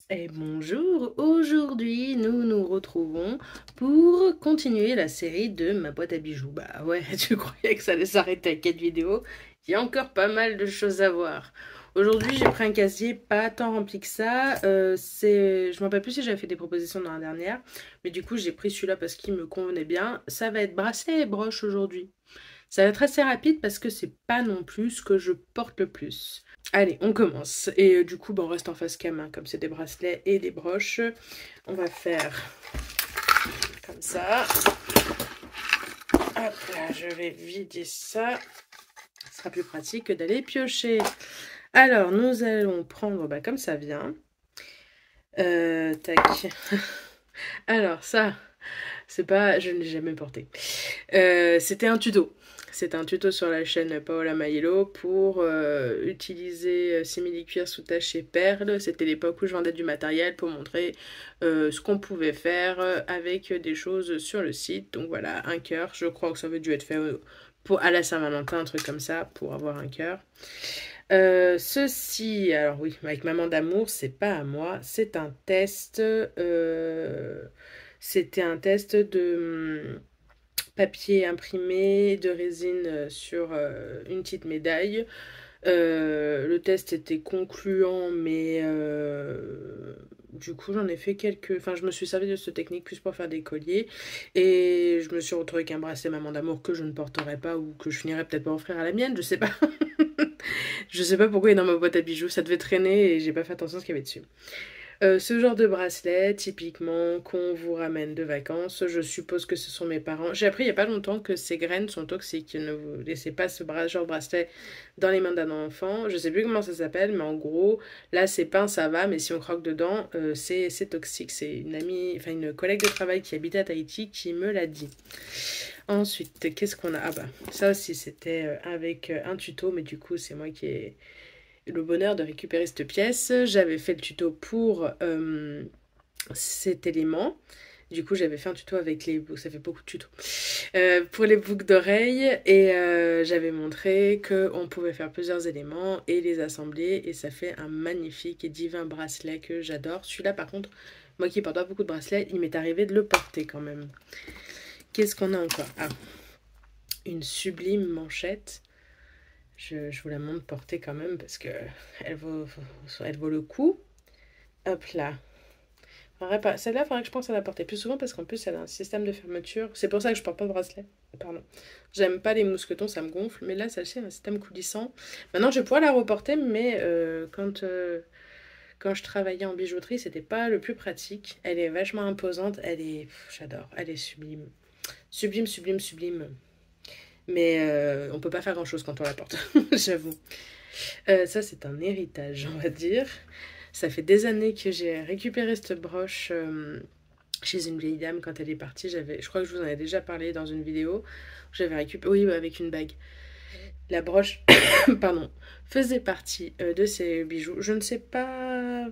Et bonjour, aujourd'hui nous nous retrouvons pour continuer la série de ma boîte à bijoux. Bah ouais, tu croyais que ça allait s'arrêter à 4 vidéos? Il y a encore pas mal de choses à voir. Aujourd'hui j'ai pris un casier pas tant rempli que ça. Je me rappelle plus si j'avais fait des propositions dans la dernière, mais du coup j'ai pris celui-là parce qu'il me convenait bien. Ça va être bracelet et broche aujourd'hui. Ça va être assez rapide parce que c'est pas non plus ce que je porte le plus. Allez, on commence. Et du coup, bah, on reste en face cam, hein, comme c'est des bracelets et des broches. On va faire comme ça. Hop là, je vais vider ça. Ce sera plus pratique que d'aller piocher. Alors, nous allons prendre, bah, comme ça vient. Tac. Alors, ça, c'est pas... Je ne l'ai jamais porté. C'était un tuto. C'est un tuto sur la chaîne Paola Maiello pour utiliser simili-cuir sous tache et perles. C'était l'époque où je vendais du matériel pour montrer ce qu'on pouvait faire avec des choses sur le site. Donc voilà, un cœur. Je crois que ça avait dû être fait pour, à la Saint-Valentin, un truc comme ça, pour avoir un cœur. Ceci, alors oui, avec Maman d'amour, c'est pas à moi. C'est un test. C'était un test de papier imprimé de résine sur une petite médaille. Le test était concluant, mais du coup j'en ai fait quelques... Enfin, je me suis servi de cette technique plus pour faire des colliers. Et je me suis retrouvée avec un bracelet Maman d'amour que je ne porterai pas ou que je finirais peut-être par offrir à la mienne, je sais pas. Je sais pas pourquoi il est dans ma boîte à bijoux, ça devait traîner et j'ai pas fait attention à ce qu'il y avait dessus. Ce genre de bracelet, typiquement, qu'on vous ramène de vacances, je suppose que ce sont mes parents. J'ai appris il n'y a pas longtemps que ces graines sont toxiques. Ne vous laissez pas ce genre de bracelet dans les mains d'un enfant. Je sais plus comment ça s'appelle, mais en gros, là, c'est peint, ça va, mais si on croque dedans, c'est toxique. C'est une amie, enfin une collègue de travail qui habitait à Tahiti qui me l'a dit. Ensuite, qu'est-ce qu'on a? Ah bah, ça aussi, c'était avec un tuto, mais du coup, c'est moi qui ai le bonheur de récupérer cette pièce. J'avais fait le tuto pour cet élément. Du coup, j'avais fait un tuto avec les boucles, ça fait beaucoup de tutos, pour les boucles d'oreilles. Et j'avais montré qu'on pouvait faire plusieurs éléments et les assembler. Et ça fait un magnifique et divin bracelet que j'adore. Celui-là, par contre, moi qui porte pas beaucoup de bracelets, il m'est arrivé de le porter quand même. Qu'est-ce qu'on a encore? Ah, une sublime manchette. Je vous la montre portée quand même parce que elle vaut le coup. Hop là. Celle-là, il faudrait que je pense à la porter plus souvent parce qu'en plus, elle a un système de fermeture. C'est pour ça que je porte pas de bracelet. Pardon. J'aime pas les mousquetons, ça me gonfle. Mais là, celle-ci a un système coulissant. Maintenant, je vais pouvoir la reporter, mais quand je travaillais en bijouterie, c'était pas le plus pratique. Elle est vachement imposante. J'adore. Elle est sublime. Sublime, sublime, sublime. Mais on peut pas faire grand-chose quand on la porte, j'avoue. Ça, c'est un héritage, on va dire. Ça fait des années que j'ai récupéré cette broche chez une vieille dame quand elle est partie. Je crois que je vous en ai déjà parlé dans une vidéo. J'avais récupéré, oui, avec une bague. La broche, pardon, faisait partie de ces bijoux. Je ne sais pas,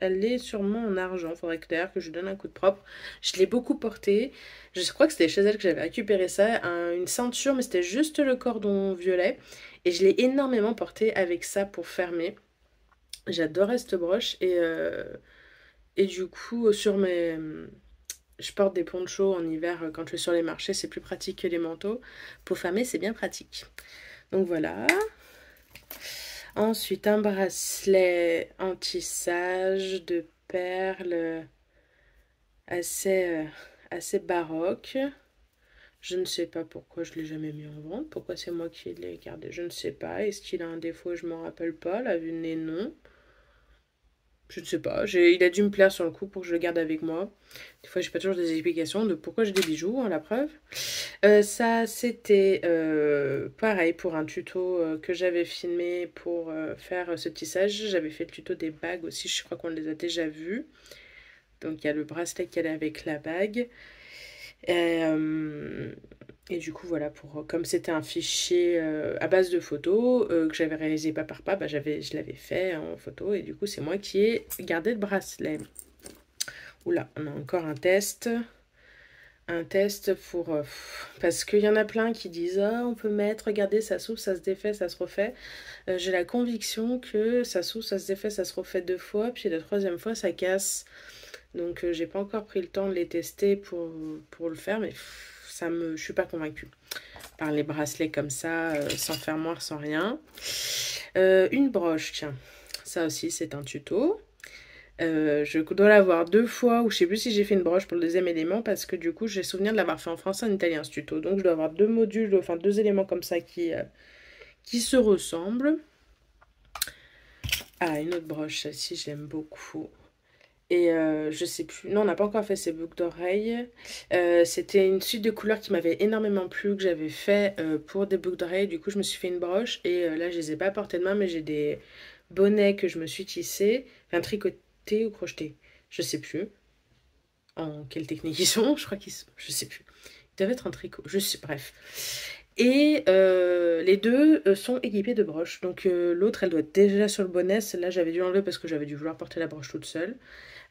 elle est sûrement en argent. Faudrait que d'ailleurs que je lui donne un coup de propre. Je l'ai beaucoup portée. Je crois que c'était chez elle que j'avais récupéré ça. Une ceinture, mais c'était juste le cordon violet. Et je l'ai énormément portée avec ça pour fermer. J'adorais cette broche et du coup sur mes... Je porte des ponchos en hiver quand je vais sur les marchés, c'est plus pratique que les manteaux. Pour fermer, c'est bien pratique. Donc voilà. Ensuite, un bracelet anti-sage de perles assez, assez baroque. Je ne sais pas pourquoi je ne l'ai jamais mis en vente. Pourquoi c'est moi qui l'ai gardé, je ne sais pas. Est-ce qu'il a un défaut? Je ne m'en rappelle pas. La vue de nez, non. Je ne sais pas, il a dû me plaire sur le coup pour que je le garde avec moi. Des fois, j'ai pas toujours des explications de pourquoi j'ai des bijoux, hein, la preuve. Ça, c'était pareil pour un tuto que j'avais filmé pour faire ce tissage. J'avais fait le tuto des bagues aussi, je crois qu'on les a déjà vus. Donc, il y a le bracelet qui allait avec la bague. Et du coup, voilà, comme c'était un fichier à base de photos que j'avais réalisé pas par pas, bah, je l'avais fait en photo et du coup, c'est moi qui ai gardé le bracelet. Oula, on a encore un test. un test pour... parce qu'il y en a plein qui disent «Ah, on peut mettre, regardez, ça s'ouvre, ça se défait, ça se refait». J'ai la conviction que ça s'ouvre, ça se défait, ça se refait 2 fois, puis la troisième fois, ça casse. Donc j'ai pas encore pris le temps de les tester pour le faire, mais je suis pas convaincue par les bracelets comme ça, sans fermoir, sans rien. Une broche, tiens. Ça aussi, c'est un tuto. Je dois l'avoir 2 fois, ou je sais plus si j'ai fait une broche pour le deuxième élément, parce que du coup, j'ai souvenir de l'avoir fait en français et en italien, ce tuto. Donc, je dois avoir 2 modules, enfin 2 éléments comme ça qui se ressemblent. Ah, une autre broche, celle-ci, je l'aime beaucoup. Et je sais plus. Non, on n'a pas encore fait ces boucles d'oreilles. C'était une suite de couleurs qui m'avait énormément plu, que j'avais fait pour des boucles d'oreilles. Du coup, je me suis fait une broche. Et là, je les ai pas à portée de main, mais j'ai des bonnets que je me suis tissés. Enfin, tricotés ou crochetés. Je sais plus en quelle technique ils sont. Je crois qu'ils sont... Je sais plus. Ils doivent être en tricot. Je sais, bref. Et les deux sont équipés de broches. Donc l'autre, elle doit être déjà sur le bonnet. Celle-là, j'avais dû enlever parce que j'avais dû vouloir porter la broche toute seule.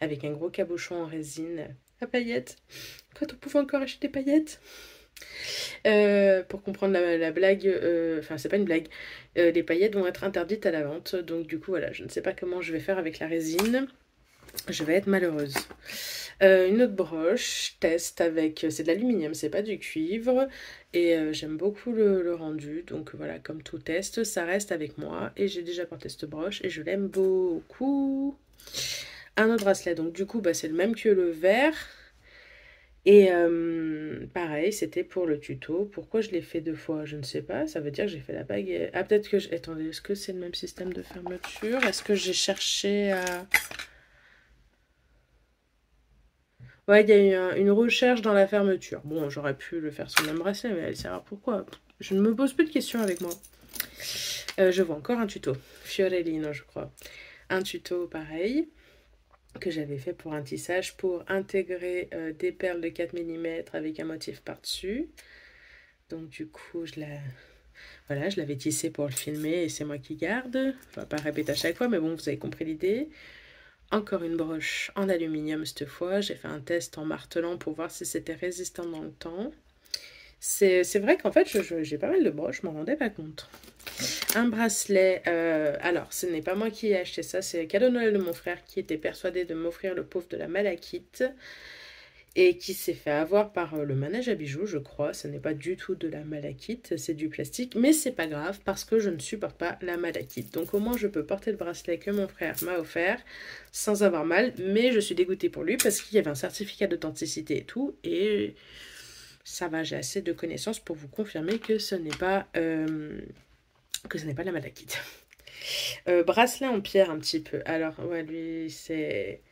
Avec un gros cabochon en résine à paillettes. Quand on pouvait encore acheter des paillettes. Pour comprendre la blague, enfin c'est pas une blague, les paillettes vont être interdites à la vente. Donc du coup voilà, je ne sais pas comment je vais faire avec la résine. Je vais être malheureuse. Une autre broche, test avec... C'est de l'aluminium, c'est pas du cuivre. Et j'aime beaucoup le rendu. Donc voilà, comme tout test, ça reste avec moi. Et j'ai déjà porté cette broche et je l'aime beaucoup. Un autre bracelet, donc du coup, bah, c'est le même que le vert. Et pareil, c'était pour le tuto. Pourquoi je l'ai fait 2 fois? Je ne sais pas. Ça veut dire que j'ai fait la bague. Ah, peut-être que... Attendez, est-ce que c'est le même système de fermeture? Est-ce que j'ai cherché à... Ouais, il y a eu une recherche dans la fermeture. Bon, j'aurais pu le faire sur le même bracelet, mais elle sert pourquoi? Je ne me pose plus de questions avec moi. Je vois encore un tuto. Fiorellino, je crois. Un tuto pareil que j'avais fait pour un tissage pour intégrer des perles de 4 mm avec un motif par-dessus. Donc du coup, voilà, je l'avais tissé pour le filmer et c'est moi qui garde. Je ne vais pas répéter à chaque fois, mais bon, vous avez compris l'idée. Encore une broche en aluminium cette fois. J'ai fait un test en martelant pour voir si c'était résistant dans le temps. C'est vrai qu'en fait, j'ai pas mal de broches, je m'en rendais pas compte. Un bracelet, alors ce n'est pas moi qui ai acheté ça, c'est le cadeau de Noël de mon frère qui était persuadé de m'offrir le pauvre de la malachite et qui s'est fait avoir par le manège à bijoux, je crois. Ce n'est pas du tout de la malachite, c'est du plastique, mais c'est pas grave parce que je ne supporte pas la malachite. Donc au moins je peux porter le bracelet que mon frère m'a offert sans avoir mal, mais je suis dégoûtée pour lui parce qu'il y avait un certificat d'authenticité et tout, et ça va, j'ai assez de connaissances pour vous confirmer que ce n'est pas la malachite. Bracelet en pierre un petit peu. Alors ouais, lui c'est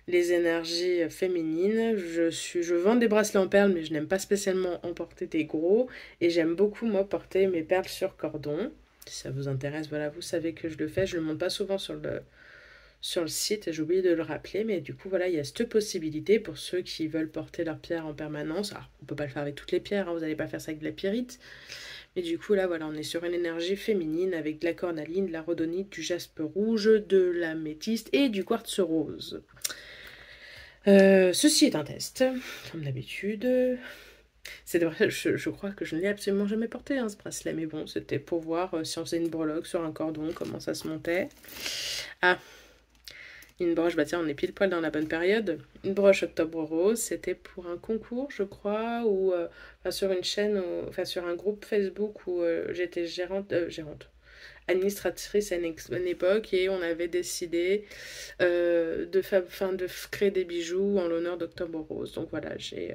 les énergies féminines. Je vends des bracelets en perles, mais je n'aime pas spécialement en porter des gros. Et j'aime beaucoup, moi, porter mes perles sur cordon. Si ça vous intéresse, voilà, vous savez que je le fais. Je ne le montre pas souvent sur le site, j'ai oublié de le rappeler. Mais du coup, voilà, il y a cette possibilité pour ceux qui veulent porter leurs pierres en permanence. Alors, on ne peut pas le faire avec toutes les pierres, hein, vous n'allez pas faire ça avec de la pyrite. Mais du coup, là, voilà, on est sur une énergie féminine avec de la cornaline, de la rhodonite, du jaspe rouge, de la métiste et du quartz rose. Ceci est un test, comme d'habitude. C'est vrai, je crois que je ne l'ai absolument jamais porté, hein, ce bracelet. Mais bon, c'était pour voir si on faisait une breloque sur un cordon, comment ça se montait. Ah, une broche, bah tiens, on est pile poil dans la bonne période. Une broche octobre rose, c'était pour un concours, je crois, ou enfin, sur une chaîne, enfin sur un groupe Facebook où j'étais gérante, administratrice à une époque, et on avait décidé de créer des bijoux en l'honneur d'Octobre Rose. Donc voilà, j'ai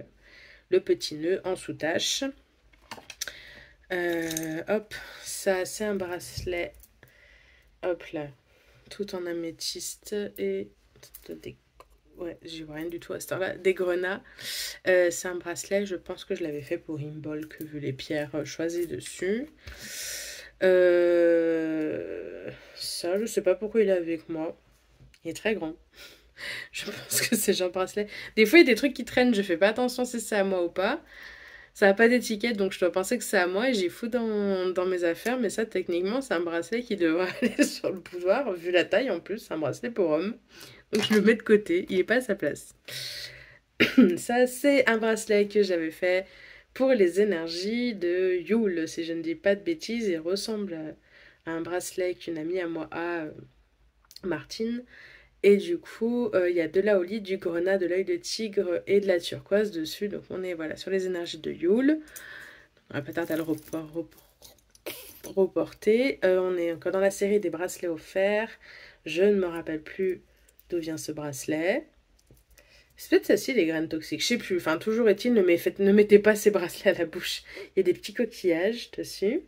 le petit nœud en sous-tache. Hop, ça c'est un bracelet, hop là, tout en améthyste et ouais, j'y vois rien du tout à cette heure-là. Des grenats. C'est un bracelet, je pense que je l'avais fait pour Imbolc, vu les pierres choisies dessus. Ça, je sais pas pourquoi il est avec moi. Il est très grand. Je pense que c'est genre bracelet. Des fois, il y a des trucs qui traînent, je fais pas attention si c'est à moi ou pas. Ça n'a pas d'étiquette, donc je dois penser que c'est à moi et j'y fous dans mes affaires. Mais ça, techniquement, c'est un bracelet qui devrait aller sur le boudoir, vu la taille en plus. C'est un bracelet pour homme. Donc je le mets de côté, il est pas à sa place. Ça, c'est un bracelet que j'avais fait pour les énergies de Yule, si je ne dis pas de bêtises. Il ressemble à un bracelet qu'une amie à moi a, Martine. Et du coup, il y a de l'aoli, du grenat, de l'œil de tigre et de la turquoise dessus. Donc on est voilà sur les énergies de Yule. On va pas tarder à le reporter. On est encore dans la série des bracelets offerts. Je ne me rappelle plus d'où vient ce bracelet. C'est peut-être ça-ci, les graines toxiques. Je sais plus. Enfin, toujours est-il, ne mettez pas ces bracelets à la bouche. Il y a des petits coquillages dessus.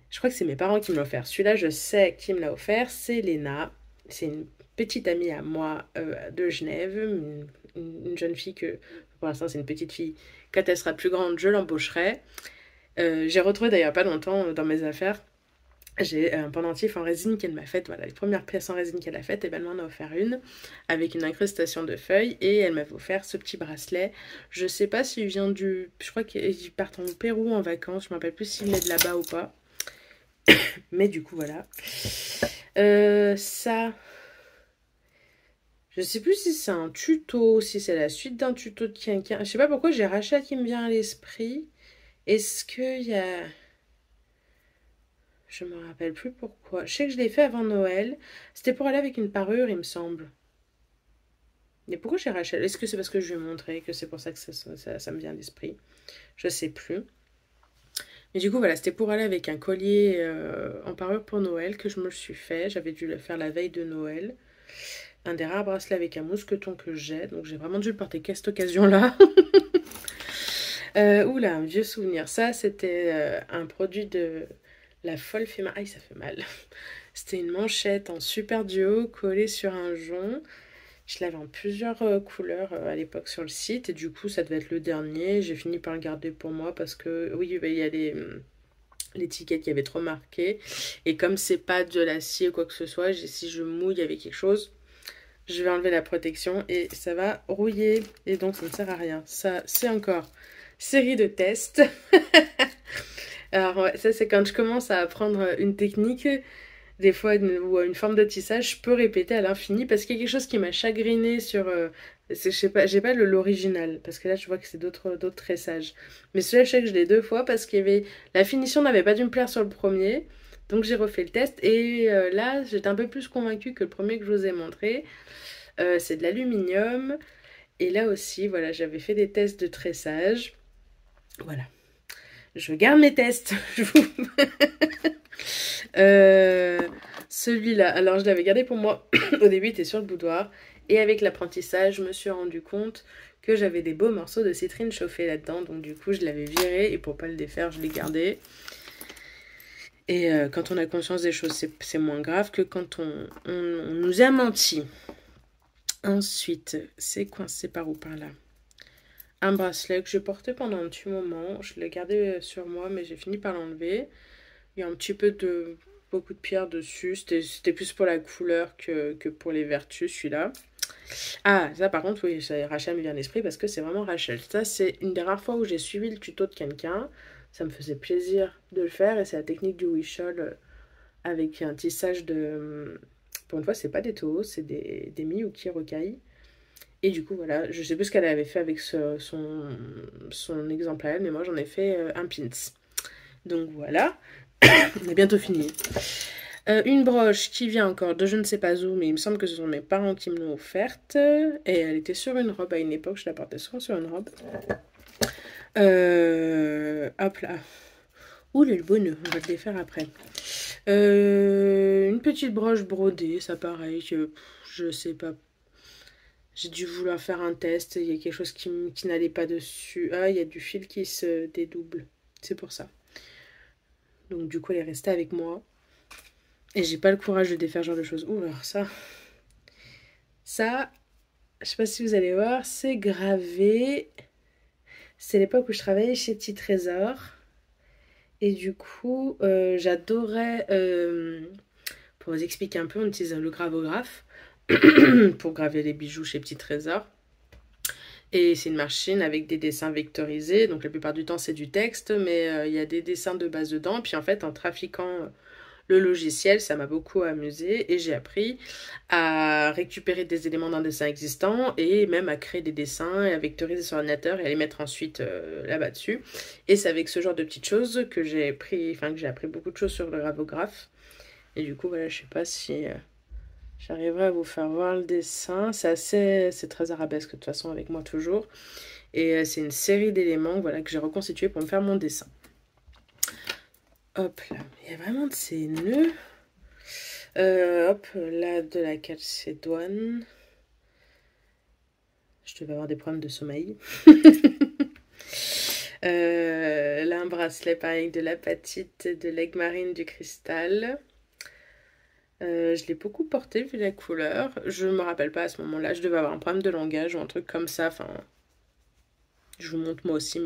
Je crois que c'est mes parents qui me l'ont offert. Celui-là, je sais qui me l'a offert. C'est Léna. C'est une petite amie à moi de Genève. Une jeune fille que, pour l'instant, c'est une petite fille. Quand elle sera plus grande, je l'embaucherai. J'ai retrouvé d'ailleurs pas longtemps dans mes affaires. J'ai un pendentif en résine qu'elle m'a faite. Voilà, les premières pièces en résine qu'elle a faites, et ben elle m'en a offert une avec une incrustation de feuilles et elle m'avait offert ce petit bracelet. Je sais pas s'il vient du. Je crois qu'ils partent en Pérou en vacances. Je me rappelle plus s'il est de là-bas ou pas. Mais du coup, voilà. Ça. Je sais plus si c'est un tuto, si c'est la suite d'un tuto de quelqu'un. Je sais pas pourquoi j'ai Rachel qui me vient à l'esprit. Est-ce qu'il y a. Je me rappelle plus pourquoi. Je sais que je l'ai fait avant Noël. C'était pour aller avec une parure, il me semble. Mais pourquoi j'ai Rachel? Est-ce que c'est parce que je lui ai montré que c'est pour ça que ça me vient à l'esprit? Je sais plus. Mais du coup, voilà, c'était pour aller avec un collier en parure pour Noël que je me le suis fait. J'avais dû le faire la veille de Noël. Un des rares bracelets avec un mousqueton que j'ai. Donc j'ai vraiment dû le porter qu'à cette occasion-là. Oula, un vieux souvenir. Ça, c'était un produit de la folle Fema. Aïe, ça fait mal. C'était une manchette en super duo collée sur un jonc. Je l'avais en plusieurs couleurs à l'époque sur le site. Et du coup, ça devait être le dernier. J'ai fini par le garder pour moi parce que, oui, bah, il y a l'étiquette qui avait trop marqué. Et comme c'est pas de l'acier ou quoi que ce soit, si je mouille avec quelque chose, je vais enlever la protection et ça va rouiller. Et donc, ça ne sert à rien. Ça, c'est encore série de tests. Alors, ouais, ça, c'est quand je commence à apprendre une technique, des fois, ou une forme de tissage, je peux répéter à l'infini parce qu'il y a quelque chose qui m'a chagriné sur. Je sais pas, j'ai pas l'original parce que là, je vois que c'est d'autres tressages. Mais celui-là, je sais que je l'ai deux fois parce qu'il y avait. La finition n'avait pas dû me plaire sur le premier. Donc, j'ai refait le test et là, j'étais un peu plus convaincue que le premier que je vous ai montré. C'est de l'aluminium. Et là aussi, voilà, j'avais fait des tests de tressage. Voilà. Je garde mes tests. Euh, Celui-là, alors je l'avais gardé pour moi. Au début, il était sur le boudoir. Et avec l'apprentissage, je me suis rendu compte que j'avais des beaux morceaux de citrine chauffés là-dedans. Donc du coup, je l'avais viré. Et pour pas le défaire, je l'ai gardé. Et quand on a conscience des choses, c'est moins grave que quand on nous a menti. Ensuite, c'est coincé par où, par là? Un bracelet que je portais pendant un petit moment. Je l'ai gardé sur moi, mais j'ai fini par l'enlever. Il y a un petit peu de... beaucoup de pierres dessus. C'était plus pour la couleur que pour les vertus, celui-là. Ah, ça par contre, oui, Rachel me vient à l'esprit parce que c'est vraiment Rachel. Ça, c'est une des rares fois où j'ai suivi le tuto de quelqu'un. Ça me faisait plaisir de le faire et c'est la technique du Wishol avec un tissage de... Pour une fois, c'est pas des taureaux, c'est des Miyuki rocailles. Et du coup, voilà, je sais plus ce qu'elle avait fait avec son exemple à elle, mais moi j'en ai fait un pins. Donc voilà, on a bientôt fini. Une broche qui vient encore de je ne sais pas où, mais il me semble que ce sont mes parents qui me l'ont offerte. Et elle était sur une robe à une époque, je la portais souvent sur une robe. Hop là. Ouh, le bonheur, on va le défaire après. Une petite broche brodée, ça pareil, je sais pas. J'ai dû vouloir faire un test, il y a quelque chose qui n'allait pas dessus. Ah, il y a du fil qui se dédouble, c'est pour ça. Donc du coup, elle est restée avec moi. Et j'ai pas le courage de défaire ce genre de choses. Ouh, alors ça, je sais pas si vous allez voir, c'est gravé. C'est l'époque où je travaillais chez Petit Trésor. Et du coup, j'adorais, pour vous expliquer un peu, on utilise le gravographe pour graver les bijoux chez Petit Trésor. Et c'est une machine avec des dessins vectorisés. Donc la plupart du temps, c'est du texte, mais il y a des dessins de base dedans. Puis en fait, en trafiquant le logiciel, ça m'a beaucoup amusé et j'ai appris à récupérer des éléments d'un dessin existant et même à créer des dessins et à vectoriser sur ordinateur et à les mettre ensuite là-bas dessus. Et c'est avec ce genre de petites choses que que j'ai appris beaucoup de choses sur le gravographe. Et du coup, voilà, je sais pas si j'arriverai à vous faire voir le dessin. C'est très arabesque de toute façon avec moi toujours. Et c'est une série d'éléments, voilà, que j'ai reconstitué pour me faire mon dessin. Hop là, il y a vraiment de ces nœuds. Hop, là de la calcédoine. Je devais avoir des problèmes de sommeil. Là un bracelet pareil de l'apatite, de l'aigle marine, du cristal. Je l'ai beaucoup porté vu la couleur. Je me rappelle pas à ce moment-là. Je devais avoir un problème de langage ou un truc comme ça. Enfin, je vous montre moi aussi,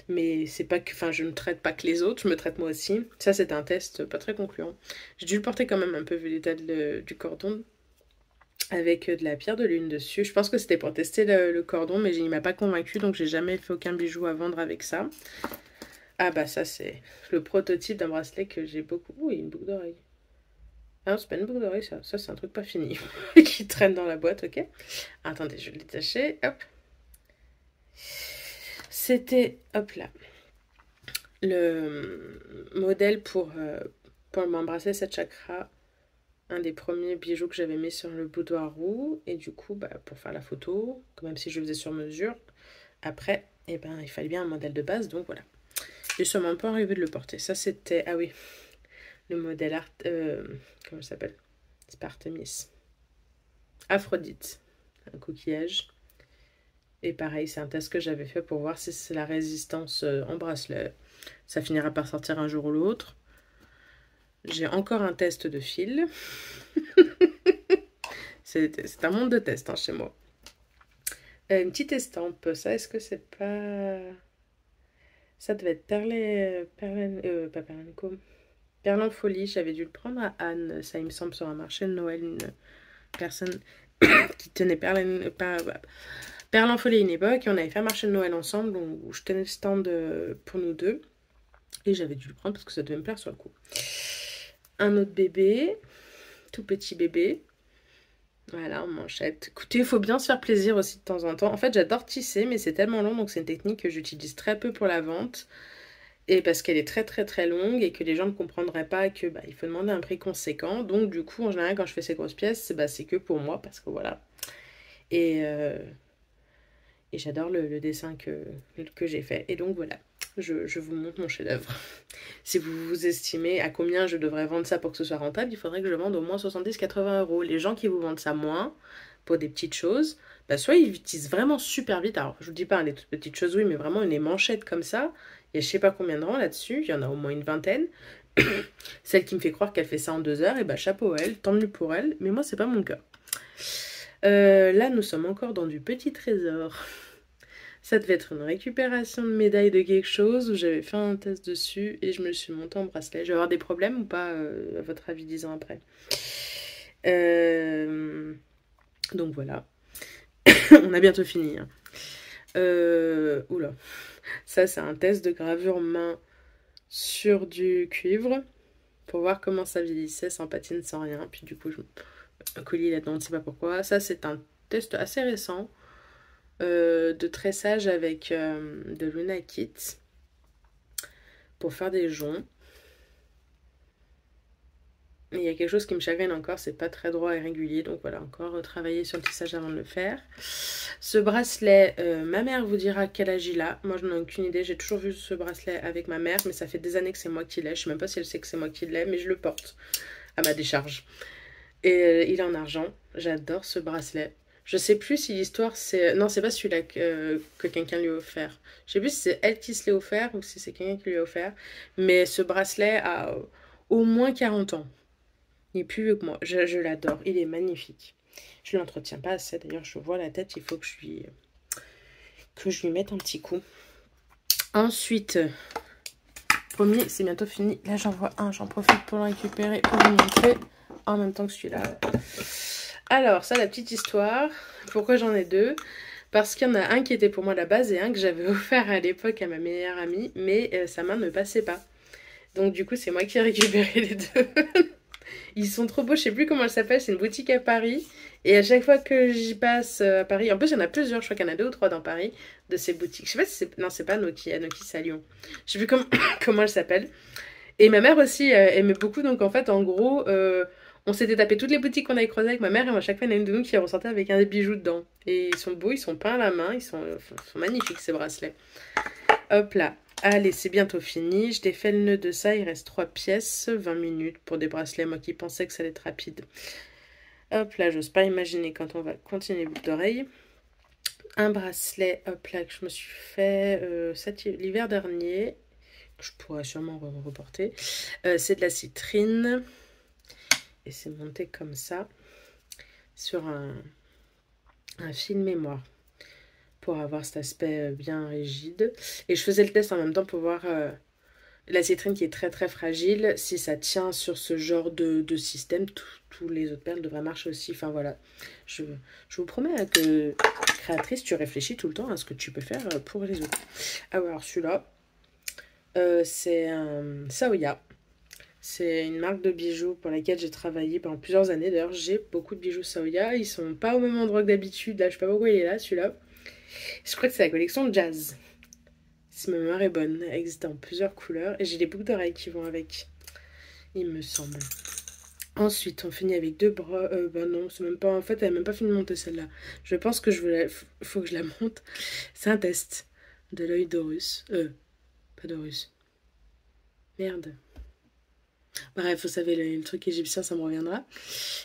mais c'est pas que, enfin, je ne traite pas que les autres, je me traite moi aussi. Ça, c'est un test pas très concluant. J'ai dû le porter quand même un peu vu l'état du cordon, avec de la pierre de lune dessus. Je pense que c'était pour tester le cordon, mais il m'a pas convaincu, donc j'ai jamais fait aucun bijou à vendre avec ça. Ah bah ça, c'est le prototype d'un bracelet que j'ai beaucoup... Ouh, il y a une boucle d'oreille. Ah non, c'est pas une boucle d'oreille, ça. Ça, c'est un truc pas fini. Qui traîne dans la boîte, ok. Attendez, je vais le détacher. Hop. C'était, hop là, le modèle pour m'embrasser cette chakra. Un des premiers bijoux que j'avais mis sur le boudoir roux. Et du coup, bah, pour faire la photo, même si je le faisais sur mesure, après, eh ben, il fallait bien un modèle de base, donc voilà. J'ai sûrement pas arrivé de le porter. Ça, c'était, ah oui, le modèle comment ça s'appelle? C'est pas Artemis. Aphrodite, un coquillage. Et pareil, c'est un test que j'avais fait pour voir si c'est la résistance en bracelet. Ça finira par sortir un jour ou l'autre. J'ai encore un test de fil. C'est un monde de tests hein, chez moi. Une petite estampe, ça, est-ce que c'est pas... Ça devait être pas Perlenco. Perle en folie, j'avais dû le prendre à Anne, ça il me semble, sur un marché de Noël, une personne qui tenait Perle en folie à une époque, et on avait fait un marché de Noël ensemble où je tenais le stand pour nous deux, et j'avais dû le prendre parce que ça devait me plaire sur le coup. Un autre bébé, tout petit bébé, voilà, en manchette. Écoutez, il faut bien se faire plaisir aussi de temps en temps. En fait, j'adore tisser, mais c'est tellement long, donc c'est une technique que j'utilise très peu pour la vente. Et parce qu'elle est très très très longue et que les gens ne comprendraient pas que bah, il faut demander un prix conséquent. Donc du coup, en général, quand je fais ces grosses pièces, bah, c'est que pour moi, parce que voilà. Et j'adore le dessin que j'ai fait. Et donc voilà, je vous montre mon chef-d'œuvre. Si vous vous estimez à combien je devrais vendre ça pour que ce soit rentable, il faudrait que je vende au moins 70-80 euros. Les gens qui vous vendent ça moins, pour des petites choses, bah soit ils utilisent vraiment super vite. Alors, je vous dis pas hein, des toutes petites choses, oui, mais vraiment une manchette comme ça. Il y a je sais pas combien de rangs là-dessus, il y en a au moins une vingtaine. Celle qui me fait croire qu'elle fait ça en 2 heures, et bah chapeau à elle, tant mieux pour elle, mais moi c'est pas mon cas. Là nous sommes encore dans du petit trésor. Ça devait être une récupération de médaille de quelque chose où j'avais fait un test dessus et je me suis montée en bracelet. Je vais avoir des problèmes ou pas à votre avis 10 ans après. Donc voilà. On a bientôt fini. Hein. Oula. Ça c'est un test de gravure main sur du cuivre pour voir comment ça vieillissait sans patine, sans rien. Puis du coup, un collier là-dedans, on ne sait pas pourquoi. Ça, c'est un test assez récent de tressage avec de Luna Kit pour faire des joncs. Et il y a quelque chose qui me chagrine encore, c'est pas très droit et régulier, donc voilà, encore travailler sur le tissage avant de le faire. Ce bracelet, ma mère vous dira quel âge il a. Moi, je n'en ai aucune idée, j'ai toujours vu ce bracelet avec ma mère, mais ça fait des années que c'est moi qui l'ai. Je sais même pas si elle sait que c'est moi qui l'ai, mais je le porte à ma décharge. Et il est en argent, j'adore ce bracelet. Je sais plus si l'histoire c'est... Non, c'est pas celui-là que quelqu'un lui a offert. Je sais plus si c'est elle qui se l'est offert ou si c'est quelqu'un qui lui a offert. Mais ce bracelet a au moins 40 ans. Il est plus vieux que moi. Je l'adore. Il est magnifique. Je l'entretiens pas assez. D'ailleurs, je vois la tête. Il faut que je lui mette un petit coup. Ensuite, premier, c'est bientôt fini. Là, j'en vois un. J'en profite pour le récupérer, pour vous montrer en même temps que celui-là. Alors, ça, la petite histoire. Pourquoi j'en ai deux? Parce qu'il y en a un qui était pour moi la base et un que j'avais offert à l'époque à ma meilleure amie. Mais sa main ne passait pas. Donc du coup, c'est moi qui ai récupéré les deux. Ils sont trop beaux, je sais plus comment elle s'appelle, c'est une boutique à Paris. Et à chaque fois que j'y passe à Paris, en plus il y en a plusieurs, je crois qu'il y en a 2 ou 3 dans Paris, de ces boutiques. Je sais pas si c'est... Non, c'est pas Nokia, Nokia c'est à Lyon. Je sais plus comment elle s'appelle. Et ma mère aussi aimait beaucoup, donc en fait, en gros, on s'était tapé toutes les boutiques qu'on avait croisées avec ma mère, et à chaque fois, il y en a une de nous qui ressortait avec un des bijoux dedans. Et ils sont beaux, ils sont peints à la main, ils sont magnifiques ces bracelets. Hop là. Allez, c'est bientôt fini. Je défais le nœud de ça. Il reste 3 pièces. 20 minutes pour des bracelets. Moi qui pensais que ça allait être rapide. Hop là, j'ose pas imaginer quand on va continuer boucle d'oreille. Un bracelet, hop là, que je me suis fait l'hiver dernier. Que je pourrais sûrement reporter. C'est de la citrine. Et c'est monté comme ça. Sur un fil mémoire. Pour avoir cet aspect bien rigide. Et je faisais le test en même temps pour voir la citrine qui est très très fragile. Si ça tient sur ce genre de système, tous les autres perles devraient marcher aussi. Enfin voilà, je vous promets que créatrice, tu réfléchis tout le temps à ce que tu peux faire pour les autres. Ah ouais, alors celui-là, c'est un Saoya. C'est une marque de bijoux pour laquelle j'ai travaillé pendant plusieurs années. D'ailleurs, j'ai beaucoup de bijoux Saoya. Ils sont pas au même endroit que d'habitude. Là, je sais pas pourquoi il est là, celui-là. Je crois que c'est la collection Jazz. Si ma mémoire est bonne, elle existe en plusieurs couleurs. Et j'ai les boucles d'oreilles qui vont avec, il me semble. Ensuite, on finit avec 2 bras. Bah non, c'est même pas. En fait, elle n'a même pas fini de monter celle-là. Je pense que faut que je la monte. C'est un test de l'œil d'Horus. Pas d'Horus. Merde. Bref, vous savez, le truc égyptien, ça me reviendra.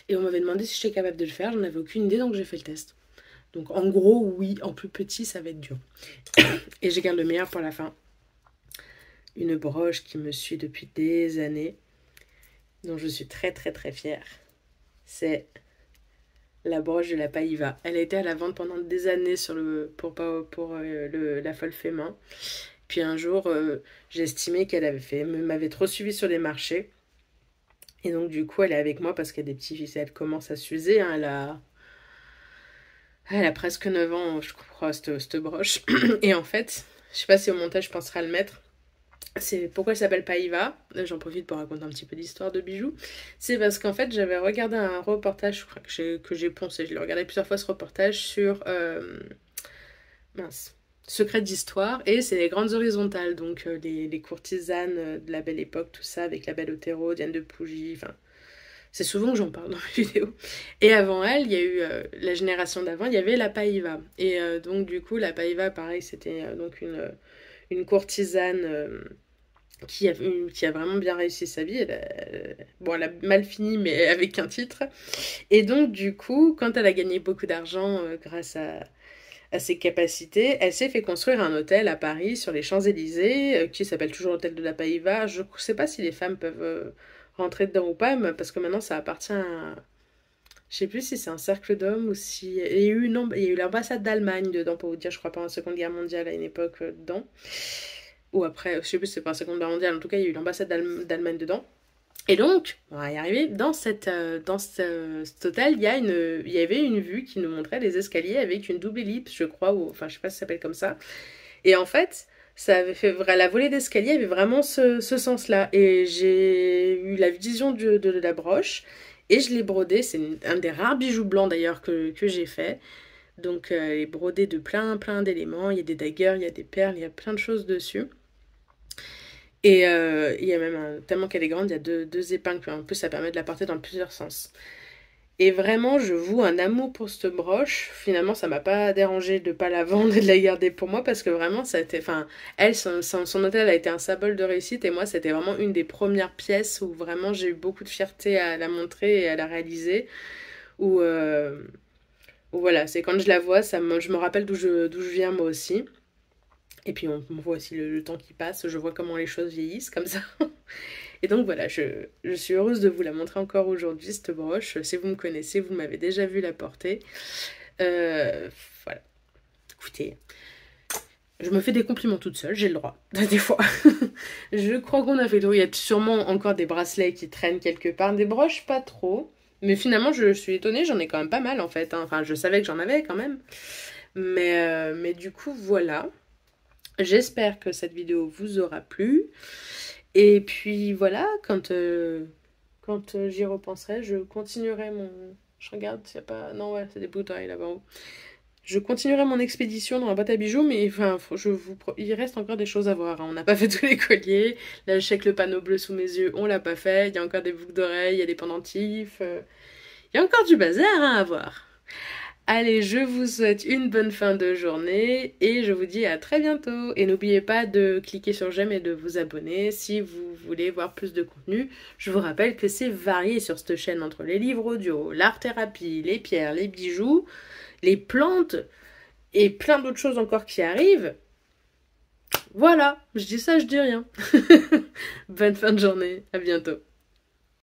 Et on m'avait demandé si j'étais capable de le faire. J'en avais aucune idée, donc j'ai fait le test. Donc en gros, oui, en plus petit, ça va être dur. Et je garde le meilleur pour la fin. Une broche qui me suit depuis des années, dont je suis très très très fière. C'est la broche de la Païva. Elle a été à la vente pendant des années pour la folle fait main. Puis un jour, j'ai estimé qu'elle m'avait trop suivi sur les marchés. Et donc du coup, elle est avec moi parce qu'elle a des petits fils. Elle commence à s'user. Hein, elle a presque 9 ans, je crois, cette broche. Et en fait, je sais pas si au montage je penserai à le mettre. C'est pourquoi elle s'appelle Païva. J'en profite pour raconter un petit peu d'histoire de bijoux. C'est parce qu'en fait, j'avais regardé un reportage, je crois que j'ai poncé. Je l'ai regardé plusieurs fois ce reportage sur Secret d'histoire. Et c'est les grandes horizontales, donc les courtisanes de la belle époque, tout ça, avec la belle Otero, Diane de Pougy, enfin. C'est souvent que j'en parle dans mes vidéos. Et avant elle, il y a eu la génération d'avant, il y avait la Païva. Et donc du coup, la Païva, pareil, c'était donc une courtisane qui a vraiment bien réussi sa vie. Elle a mal fini, mais avec un titre. Et donc du coup, quand elle a gagné beaucoup d'argent grâce à ses capacités, elle s'est fait construire un hôtel à Paris, sur les Champs-Élysées, qui s'appelle toujours l'hôtel de la Païva. Je ne sais pas si les femmes peuvent rentrer dedans ou pas, mais parce que maintenant ça appartient à... Je sais plus si c'est un cercle d'hommes ou si... Il y a eu l'ambassade d'Allemagne dedans, pour vous dire, je crois, pendant la Seconde Guerre mondiale à une époque dedans. Ou après, je sais plus si c'est pas la Seconde Guerre mondiale, en tout cas il y a eu l'ambassade d'Allemagne dedans. Et donc, on va y arriver, dans cet hôtel, il y avait une vue qui nous montrait les escaliers avec une double ellipse, je crois, ou enfin je sais pas si ça s'appelle comme ça. Et en fait, ça avait fait la volée d'escalier avait vraiment ce sens-là. Et j'ai eu la vision de la broche et je l'ai brodée. C'est un des rares bijoux blancs d'ailleurs que j'ai fait. Donc elle est brodée de plein d'éléments. Il y a des dagueurs, il y a des perles, il y a plein de choses dessus. Et il y a même, tellement qu'elle est grande, il y a deux épingles. En plus, ça permet de la porter dans plusieurs sens. Et vraiment, je voue un amour pour cette broche. Finalement, ça m'a pas dérangé de pas la vendre et de la garder pour moi parce que vraiment, ça a été... Enfin, elle, son hôtel a été un symbole de réussite et moi, c'était vraiment une des premières pièces où vraiment j'ai eu beaucoup de fierté à la montrer et à la réaliser. Où, voilà, c'est quand je la vois, je me rappelle d'où je viens moi aussi. Et puis on voit aussi le temps qui passe, je vois comment les choses vieillissent comme ça. Et donc voilà, je suis heureuse de vous la montrer encore aujourd'hui, cette broche. Si vous me connaissez, vous m'avez déjà vu la porter. Voilà. Écoutez, je me fais des compliments toute seule, j'ai le droit, des fois. Je crois qu'on a fait le tour. Il y a sûrement encore des bracelets qui traînent quelque part, des broches pas trop. Mais finalement, je suis étonnée, j'en ai quand même pas mal en fait. Hein. Enfin, je savais que j'en avais quand même. Mais du coup, voilà. J'espère que cette vidéo vous aura plu. Et puis voilà, quand j'y repenserai, je continuerai mon... Je regarde s'il n'y a pas... Non, ouais, c'est des boucles d'oreilles là-bas. Je continuerai mon expédition dans la boîte à bijoux, mais enfin, il reste encore des choses à voir, hein. On n'a pas fait tous les colliers. Là, je sais que le panneau bleu sous mes yeux, on l'a pas fait. Il y a encore des boucles d'oreilles, il y a des pendentifs. Il y a encore du bazar, hein, à voir. Allez, je vous souhaite une bonne fin de journée et je vous dis à très bientôt. Et n'oubliez pas de cliquer sur j'aime et de vous abonner si vous voulez voir plus de contenu. Je vous rappelle que c'est varié sur cette chaîne entre les livres audio, l'art-thérapie, les pierres, les bijoux, les plantes et plein d'autres choses encore qui arrivent. Voilà, je dis ça, je dis rien. Bonne fin de journée, à bientôt.